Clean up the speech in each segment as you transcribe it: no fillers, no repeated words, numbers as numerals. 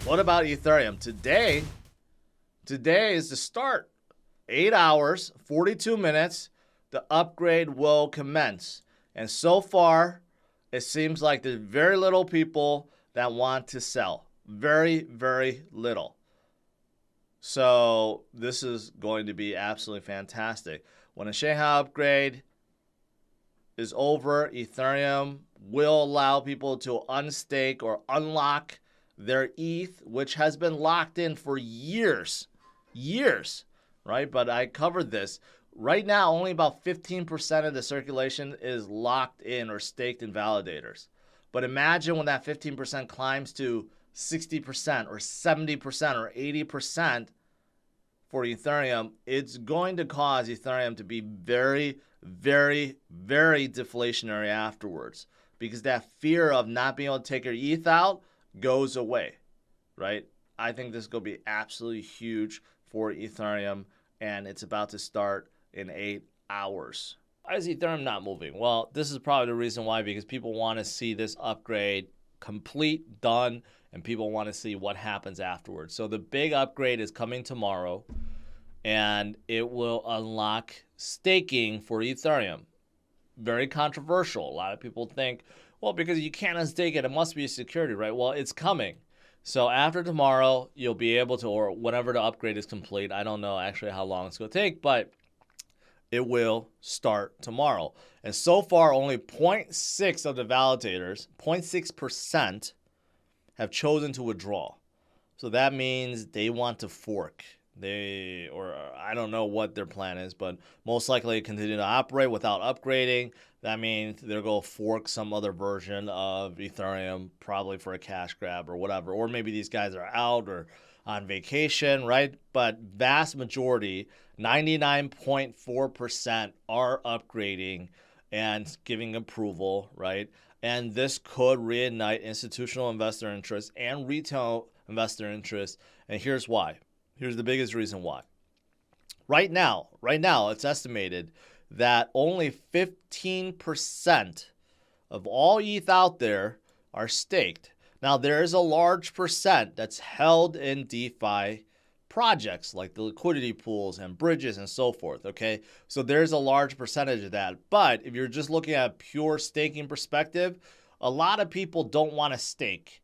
What about Ethereum? Today is the start. 8 hours, 42 minutes, the upgrade will commence. And so far, it seems like there's very little people that want to sell. Very, very little. So this is going to be absolutely fantastic. When a Shanghai upgrade is over, Ethereum will allow people to unstake or unlock their ETH, which has been locked in for years, right? But I covered this. Right now, only about 15% of the circulation is locked in or staked in validators. But imagine when that 15% climbs to 60% or 70% or 80% for Ethereum, it's going to cause Ethereum to be very, very, very deflationary afterwards, because that fear of not being able to take your ETH out goes away, right? I think this is going to be absolutely huge for Ethereum, and it's about to start in 8 hours. Why is Ethereum not moving? Well, this is probably the reason why, because people want to see this upgrade complete, done, and people want to see what happens afterwards. So the big upgrade is coming tomorrow, and it will unlock staking for Ethereum. Very controversial. A lot of people think, well, because you can't unstake it, it must be a security, right? Well, it's coming. So after tomorrow, you'll be able to, or whenever the upgrade is complete, I don't know actually how long it's going to take, but it will start tomorrow. And so far, only 0.6 of the validators, 0.6%, have chosen to withdraw. So that means they want to fork. Or I don't know what their plan is, but most likely continue to operate without upgrading. That means they're going to fork some other version of Ethereum, probably for a cash grab or whatever. Or maybe these guys are out or on vacation, right? But vast majority, 99.4%, are upgrading and giving approval, right? And this could reignite institutional investor interest and retail investor interest. And here's why. Here's the biggest reason why. Right now, it's estimated that only 15% of all ETH out there are staked. Now, there is a large percent that's held in DeFi projects like the liquidity pools and bridges and so forth, okay? So there's a large percentage of that. But if you're just looking at a pure staking perspective, a lot of people don't want to stake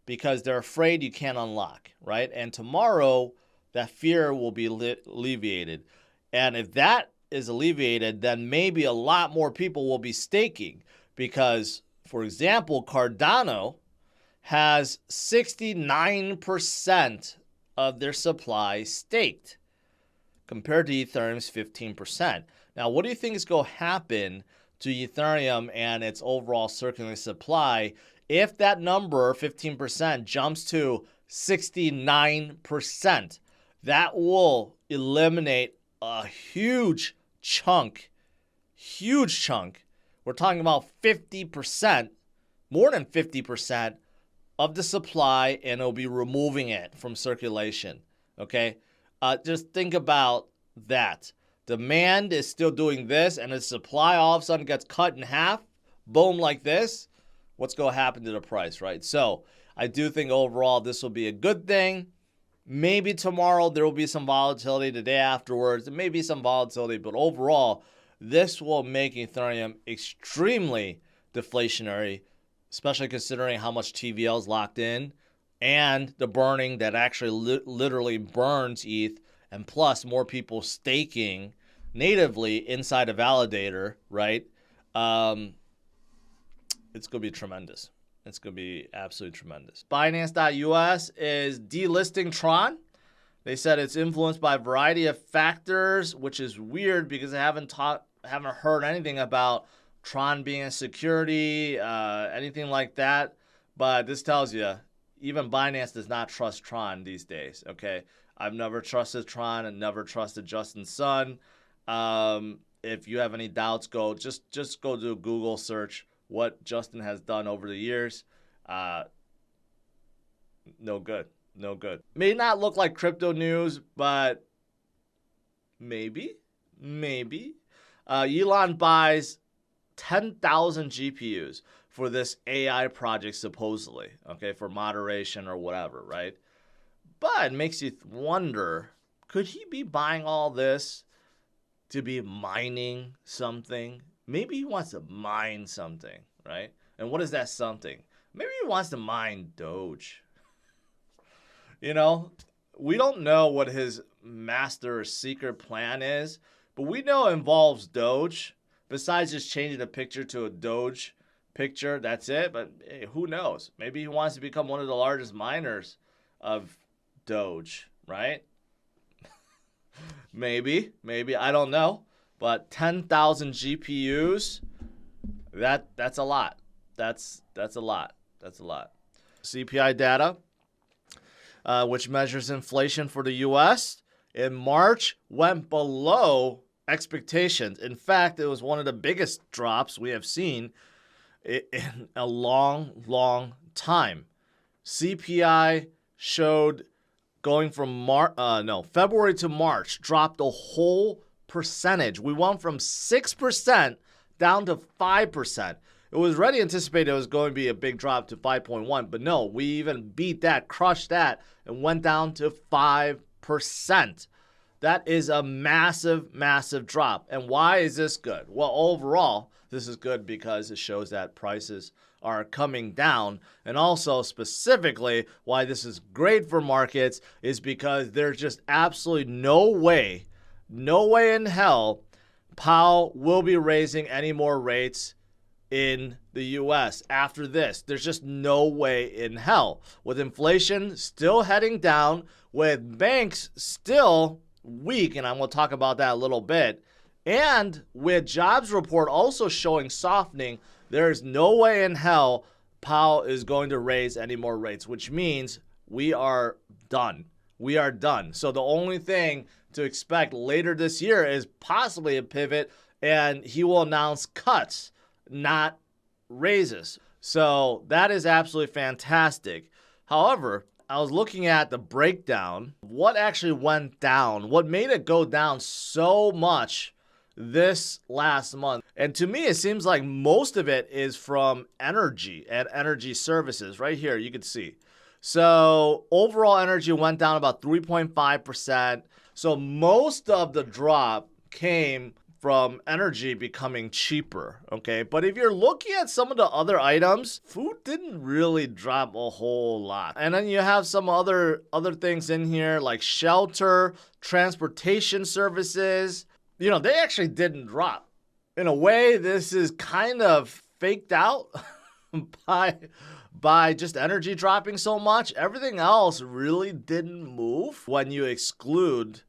because they're afraid you can't unlock, right? And tomorrow, that fear will be alleviated. And if that is alleviated, then maybe a lot more people will be staking because, for example, Cardano has 69% of their supply staked compared to Ethereum's 15%. Now, what do you think is going to happen to Ethereum and its overall circulating supply if that number, 15%, jumps to 69%? That will eliminate a huge chunk. We're talking about 50%, more than 50% of the supply, and it'll be removing it from circulation, okay? Just think about that. Demand is still doing this, and the supply all of a sudden gets cut in half, boom, like this. What's going to happen to the price, right? So I do think overall this will be a good thing. Maybe tomorrow there will be some volatility, the day afterwards, there may be some volatility, but overall, this will make Ethereum extremely deflationary, especially considering how much TVL is locked in and the burning that actually literally burns ETH, and plus more people staking natively inside a validator, right? It's going to be tremendous. It's going to be absolutely tremendous. Binance.us is delisting Tron. They said it's influenced by a variety of factors, which is weird because I haven't heard anything about Tron being a security, anything like that. But this tells you, even Binance does not trust Tron these days, okay? I've never trusted Tron and never trusted Justin Sun. If you have any doubts, just go do a Google search what Justin has done over the years. No good. May not look like crypto news, but maybe. Elon buys 10,000 GPUs for this AI project, supposedly, okay, for moderation or whatever, right? But it makes you wonder, could he be buying all this to be mining something? Maybe he wants to mine something, right? And what is that something? Maybe he wants to mine Doge. You know, we don't know what his master secret plan is, but we know it involves Doge. Besides just changing the picture to a Doge picture, that's it. But hey, who knows? Maybe he wants to become one of the largest miners of Doge, right? maybe, I don't know. But 10,000 GPUs, that's a lot. That's a lot. That's a lot. CPI data, which measures inflation for the U.S., in March went below expectations. In fact, it was one of the biggest drops we have seen in a long time. CPI showed going from February to March, dropped a whole percentage. We went from 6% down to 5%. It was already anticipated it was going to be a big drop to 5.1, but no, we even beat that, crushed that, and went down to 5%. That is a massive drop. And why is this good? Well, overall, this is good because it shows that prices are coming down. And also, specifically, why this is great for markets is because there's just absolutely no way in hell Powell will be raising any more rates in the U.S. after this. There's just no way in hell. With inflation still heading down, with banks still weak, and I'm going to talk about that a little bit, and with jobs report also showing softening, there's no way in hell Powell is going to raise any more rates, which means we are done. We are done. So the only thing to expect later this year is possibly a pivot, and he will announce cuts, not raises. So that is absolutely fantastic. However, I was looking at the breakdown, what actually went down, what made it go down so much this last month. And to me, it seems like most of it is from energy and energy services. Right here, you can see. So overall energy went down about 3.5%. So most of the drop came from energy becoming cheaper, okay? But if you're looking at some of the other items, food didn't really drop a whole lot. And then you have some other things in here like shelter, transportation services. You know, they actually didn't drop. In a way, this is kind of faked out by just energy dropping so much. Everything else really didn't move when you exclude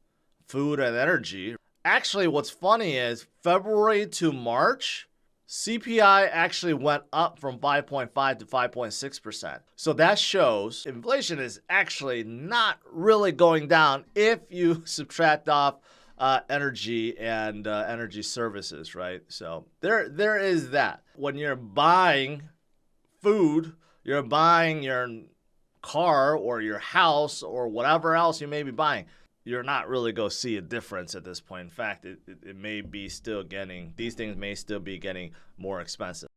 food and energy. Actually, what's funny is February to March, CPI actually went up from 5.5 to 5.6%. So that shows inflation is actually not really going down if you subtract off energy and energy services, right? So there is that. When you're buying food, you're buying your car or your house or whatever else you may be buying, you're not really going to see a difference at this point. In fact, it may be still getting, these things may still be getting more expensive.